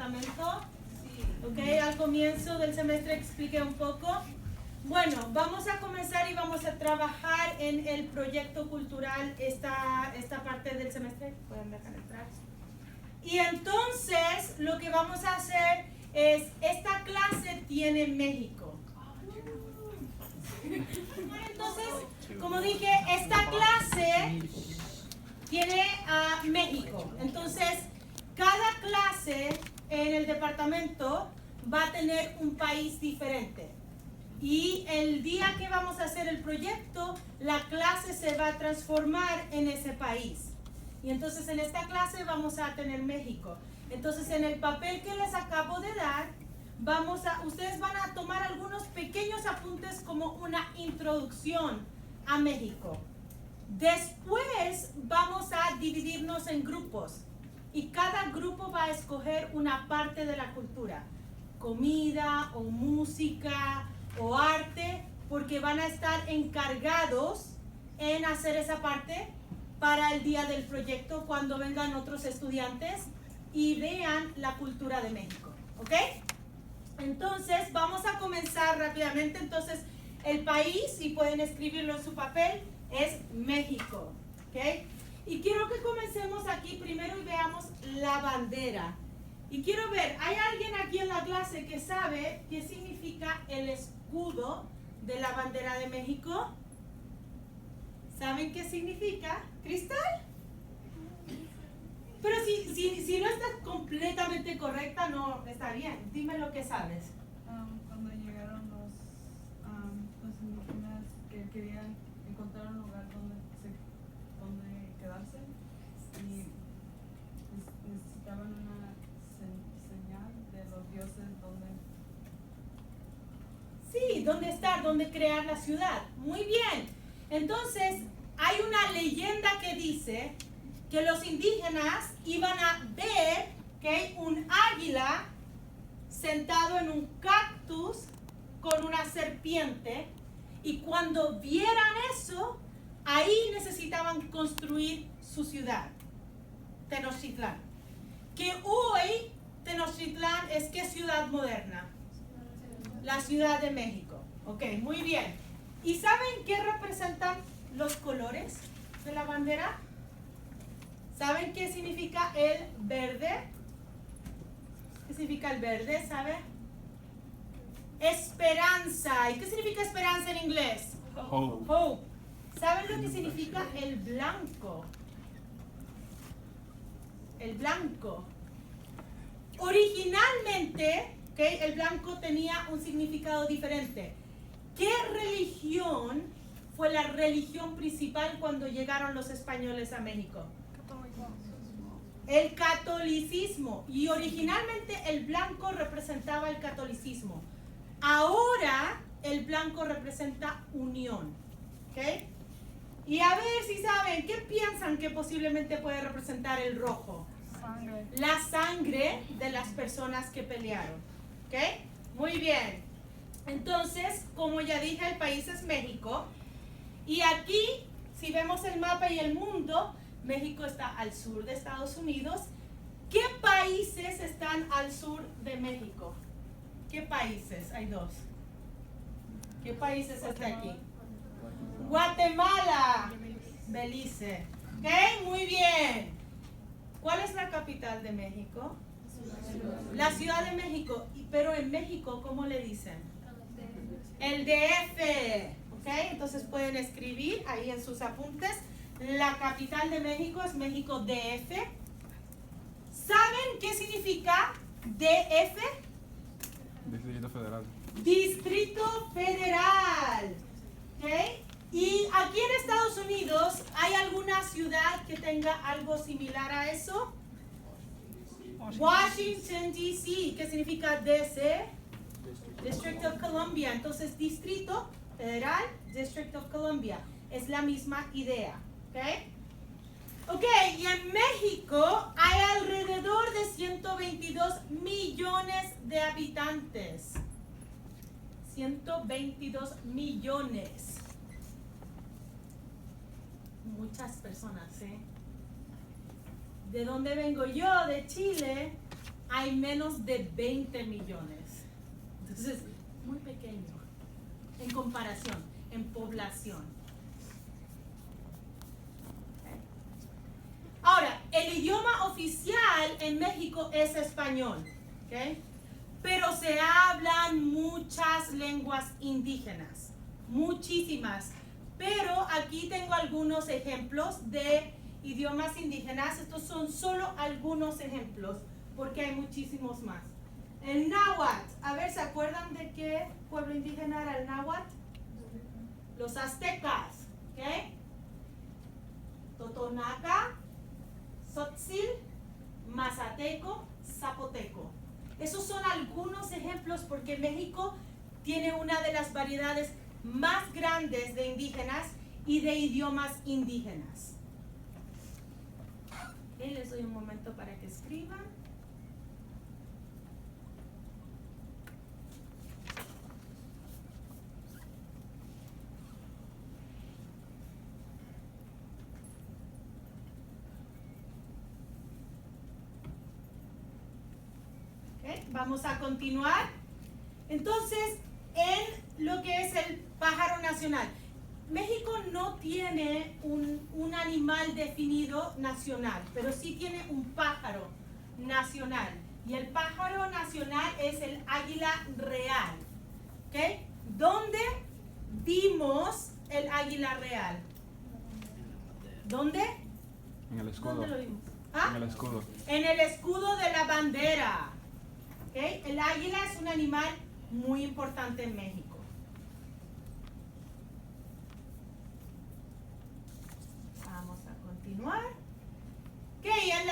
departamento? Ok, al comienzo del semestre expliqué un poco. Bueno, vamos a comenzar y vamos a trabajar en el proyecto cultural esta parte del semestre. Pueden dejar entrar. Y entonces lo que vamos a hacer es, esta clase tiene México. Entonces, como dije, esta clase tiene a México. Entonces, cada clase en el departamento va a tener un país diferente. Y el día que vamos a hacer el proyecto, la clase se va a transformar en ese país. Y entonces en esta clase vamos a tener México. Entonces en el papel que les acabo de dar, ustedes van a tomar algunos pequeños apuntes como una introducción a México. Después vamos a dividirnos en grupos. Y cada grupo va a escoger una parte de la cultura. Comida o música o arte, porque van a estar encargados en hacer esa parte para el día del proyecto cuando vengan otros estudiantes y vean la cultura de México, ¿ok? Entonces vamos a comenzar rápidamente. Entonces el país, si pueden escribirlo en su papel, es México, ¿ok? Y quiero que comencemos aquí primero y veamos la bandera. Y quiero ver, ¿hay alguien aquí en la clase que sabe qué significa el escudo de la bandera de México? ¿Saben qué significa? ¿Cristal? Pero si no estás completamente correcta, no está bien. Dime lo que sabes. Cuando llegaron los indígenas que querían encontrar un lugar donde quedarse y necesitaban una señal de los dioses donde... Sí, ¿dónde estar? ¿Dónde crear la ciudad? Muy bien. Entonces, hay una leyenda que dice que los indígenas iban a ver que un águila sentado en un cactus con una serpiente, y cuando vieran eso, ahí necesitaban construir su ciudad, Tenochtitlán. Que hoy Tenochtitlán es ¿qué ciudad moderna? La Ciudad de México. Ok, muy bien. ¿Y saben qué representan los colores de la bandera? ¿Saben qué significa el verde? ¿Qué significa el verde? ¿Sabe? Esperanza. ¿Y qué significa esperanza en inglés? Hope. Hope. ¿Saben lo que significa el blanco? El blanco. Originalmente, ¿okay?, el blanco tenía un significado diferente. ¿Qué religión fue la religión principal cuando llegaron los españoles a México? El catolicismo. Y originalmente el blanco representaba el catolicismo. Ahora el blanco representa unión. ¿Ok? Y a ver si saben, ¿qué piensan que posiblemente puede representar el rojo? Sangre. La sangre de las personas que pelearon. ¿Ok? Muy bien. Entonces, como ya dije, el país es México. Y aquí, si vemos el mapa y el mundo, México está al sur de Estados Unidos. ¿Qué países están al sur de México? ¿Qué países? Hay dos. ¿Qué países están aquí? Guatemala. Belice. ¿Ok? Muy bien. ¿Cuál es la capital de México? La Ciudad de México. Pero en México, ¿cómo le dicen? El DF. ¿Ok? Entonces pueden escribir ahí en sus apuntes. La capital de México es México DF. ¿Saben qué significa DF? Distrito Federal. Distrito Federal. ¿Ok? Y aquí en Estados Unidos, ¿hay alguna ciudad que tenga algo similar a eso? Washington, D.C. ¿Qué significa DC? District of Columbia. Entonces, Distrito Federal, District of Columbia. Es la misma idea. ¿Ok? Ok, y en México hay alrededor de 122 millones de habitantes. 122 millones. Muchas personas, ¿eh? ¿De dónde vengo yo? De Chile. hay menos de 20 millones. Entonces, muy pequeño en comparación, en población. Ahora, el idioma oficial en México es español, ¿ok? Pero se hablan muchas lenguas indígenas, muchísimas. Pero aquí tengo algunos ejemplos de idiomas indígenas. Estos son solo algunos ejemplos, porque hay muchísimos más. El náhuatl, a ver, ¿se acuerdan de qué pueblo indígena era el náhuatl? Los aztecas, ¿ok? Totonaca, Tzotzil, Mazateco, Zapoteco. Esos son algunos ejemplos porque México tiene una de las variedades más grandes de indígenas y de idiomas indígenas. Les doy un momento para que escriban. Vamos a continuar. Entonces, en lo que es el pájaro nacional, México no tiene un animal definido nacional, pero sí tiene un pájaro nacional. Y el pájaro nacional es el águila real. ¿Ok? ¿Dónde vimos el águila real? ¿Dónde? En el escudo. ¿Dónde lo vimos? ¿Ah? En el escudo. En el escudo de la bandera. ¿Okay? El águila es un animal muy importante en México. Vamos a continuar. Ok, en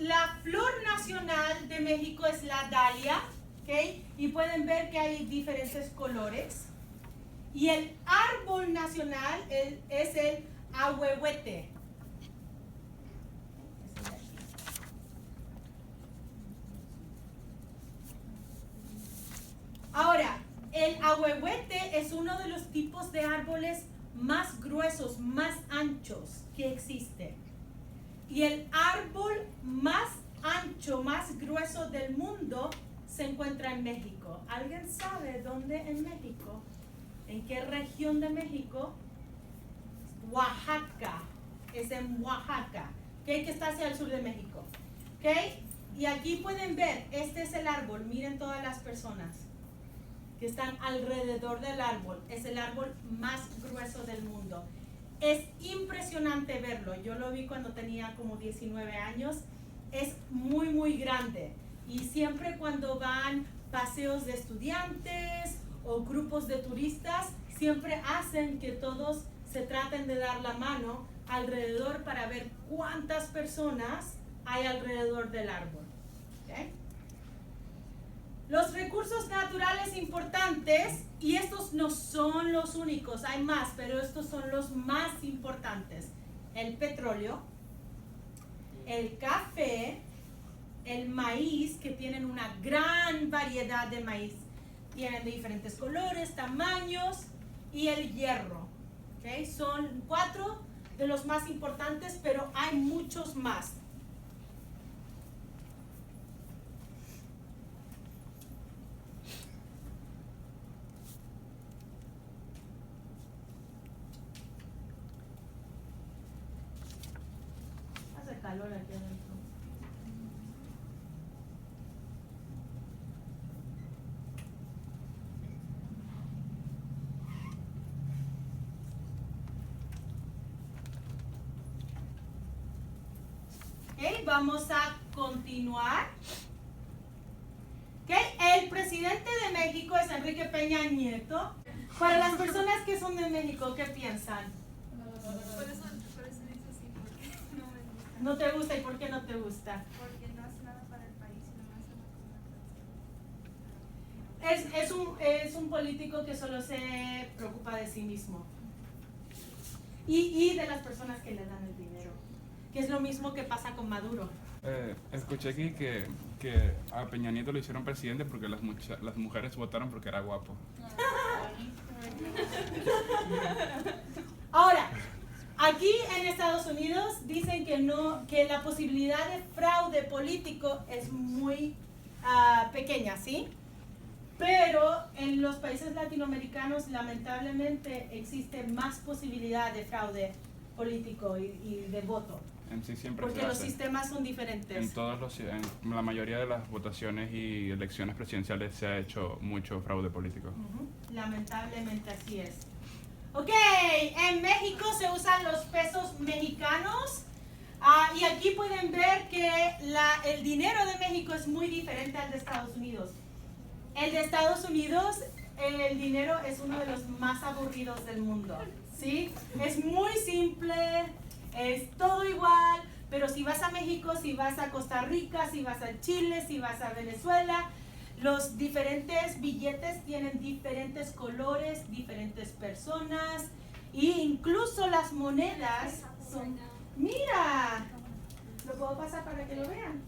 la flor nacional de México es la dalia. ¿Okay? Y pueden ver que hay diferentes colores. Y el árbol nacional es el ahuehuete. Ahora, el ahuehuete es uno de los tipos de árboles más gruesos, más anchos que existe. Y el árbol más ancho, más grueso del mundo se encuentra en México. ¿Alguien sabe dónde en México? ¿En qué región de México? Oaxaca. Es en Oaxaca, ¿okay? Que está hacia el sur de México. ¿Okay? Y aquí pueden ver, este es el árbol. Miren todas las personas que están alrededor del árbol. Es el árbol más grueso del mundo. Es impresionante verlo. Yo lo vi cuando tenía como 19 años. Es muy, muy grande. Y siempre cuando van paseos de estudiantes o grupos de turistas, siempre hacen que todos se traten de dar la mano alrededor para ver cuántas personas hay alrededor del árbol. ¿Okay? Los recursos naturales importantes, y estos no son los únicos, hay más, pero estos son los más importantes. El petróleo, el café, el maíz, que tienen una gran variedad de maíz. Tienen de diferentes colores, tamaños, y el hierro. ¿Okay? Son 4 de los más importantes, pero hay muchos más. Hace calor aquí adentro. Okay, vamos a continuar. Okay, el presidente de México es Enrique Peña Nieto. Para las personas que son de México, ¿qué piensan? Por eso dice así, porque no me gusta. ¿No te gusta? ¿Y por qué no te gusta? Porque no hace nada para el país y nomás hace una cosa. Es un político que solo se preocupa de sí mismo. Y de las personas que le dan el dinero. Que es lo mismo que pasa con Maduro. Escuché aquí que a Peña Nieto lo hicieron presidente porque las mujeres votaron porque era guapo. Ahora, aquí en esta Estados Unidos dicen que no, que la posibilidad de fraude político es muy pequeña, ¿sí? Pero en los países latinoamericanos lamentablemente existe más posibilidad de fraude político y de voto. En sí siempre Porque se los hace. sistemas son diferentes. En la mayoría de las votaciones y elecciones presidenciales se ha hecho mucho fraude político. Lamentablemente así es. Ok, en México se usan los pesos mexicanos. Y aquí pueden ver que el dinero de México es muy diferente al de Estados Unidos. El de Estados Unidos, el dinero es uno de los más aburridos del mundo, ¿sí? Es muy simple, es todo igual, pero si vas a México, si vas a Costa Rica, si vas a Chile, si vas a Venezuela, los diferentes billetes tienen diferentes colores, diferentes personas, e incluso las monedas son... ¡Mira! Lo puedo pasar para que lo vean.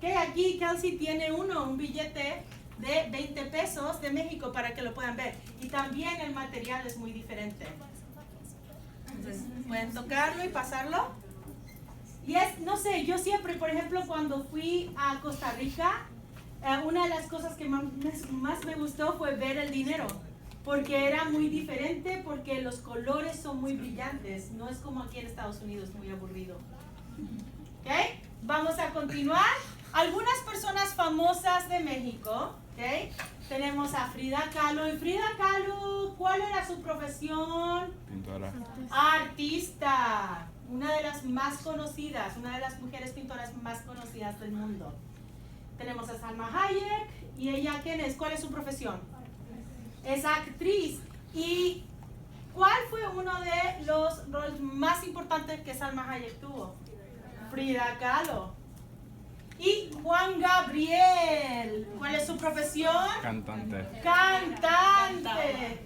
Que aquí Kelsey tiene un billete de 20 pesos de México para que lo puedan ver. Y también el material es muy diferente. Entonces, pueden tocarlo y pasarlo. Y es, no sé, yo siempre, por ejemplo, cuando fui a Costa Rica, una de las cosas que más me gustó fue ver el dinero. Porque era muy diferente, porque los colores son muy brillantes. No es como aquí en Estados Unidos, muy aburrido. ¿Ok? Vamos a continuar. Algunas personas famosas de México. ¿Ok? Tenemos a Frida Kahlo. Y Frida Kahlo, ¿cuál era su profesión? Pintora. Artista. Una de las más conocidas, una de las mujeres pintoras más conocidas del mundo. Tenemos a Salma Hayek. ¿Y ella quién es? ¿Cuál es su profesión? Es actriz. ¿Y cuál fue uno de los roles más importantes que Salma Hayek tuvo? Frida Kahlo. Y Juan Gabriel, ¿cuál es su profesión? Cantante. Cantante.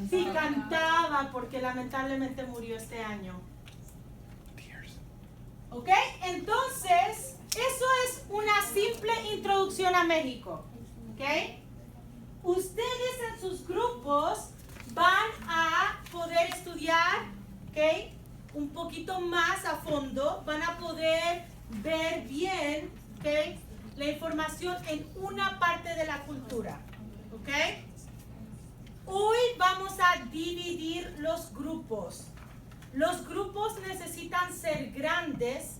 Sí, cantaba porque lamentablemente murió este año. ¿Ok? Entonces, eso es una simple introducción a México. ¿Ok? Ustedes en sus grupos van a poder estudiar, ¿ok? Un poquito más a fondo, van a poder ver bien, ¿ok? La información en una parte de la cultura, ¿ok? Hoy vamos a dividir los grupos. Los grupos necesitan ser grandes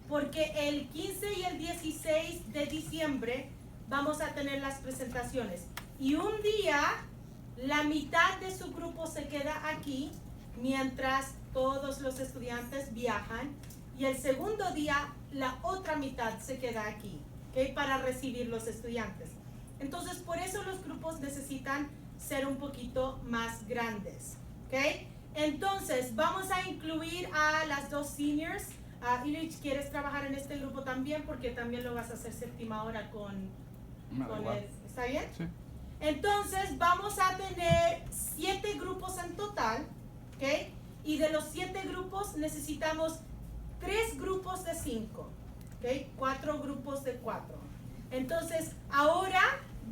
porque el 15 y el 16 de diciembre vamos a tener las presentaciones. Y un día, la mitad de su grupo se queda aquí, mientras todos los estudiantes viajan. Y el segundo día, la otra mitad se queda aquí, ¿okay? Para recibir los estudiantes. Entonces, por eso los grupos necesitan ser un poquito más grandes, ¿okay? Entonces, vamos a incluir a las dos seniors. Illich, ¿quieres trabajar en este grupo también? Porque también lo vas a hacer séptima hora con él. ¿Está bien? Sí. Entonces vamos a tener 7 grupos en total, ¿ok? Y de los 7 grupos necesitamos 3 grupos de 5, ¿ok? 4 grupos de 4. Entonces ahora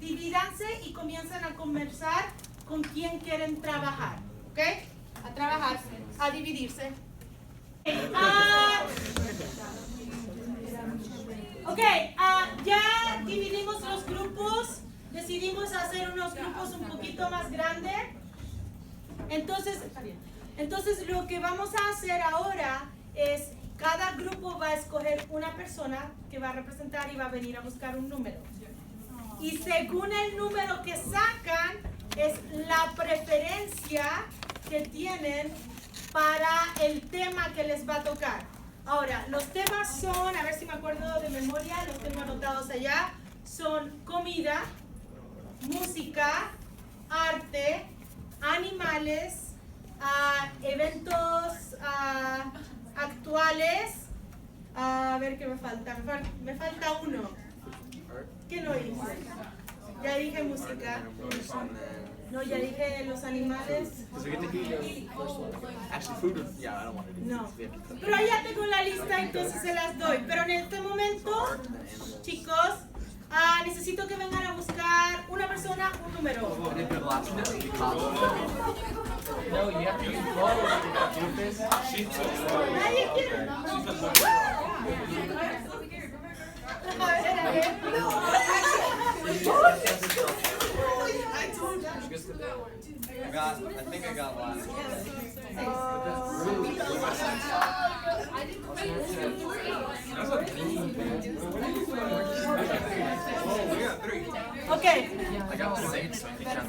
divídanse y comiencen a conversar con quién quieren trabajar, ¿ok? A trabajar, a dividirse. Ya dividimos los grupos. Decidimos hacer unos grupos un poquito más grandes. Entonces lo que vamos a hacer ahora es cada grupo va a escoger una persona que va a representar y va a venir a buscar un número. Y según el número que sacan es la preferencia que tienen para el tema que les va a tocar. Ahora, los temas son, a ver si me acuerdo de memoria, los tengo anotados allá, son comida, música, arte, animales, eventos actuales. A ver qué me falta. Me falta uno. ¿Qué no hice? Ya dije música. No, ya dije los animales. No. Pero ya tengo la lista, entonces se las doy. Pero en este momento, chicos, necesito que vengan a buscar una persona, un número. Nadie quiere. A ver, ejemplo. I think I got last. Okay. I got 6, so I think I'm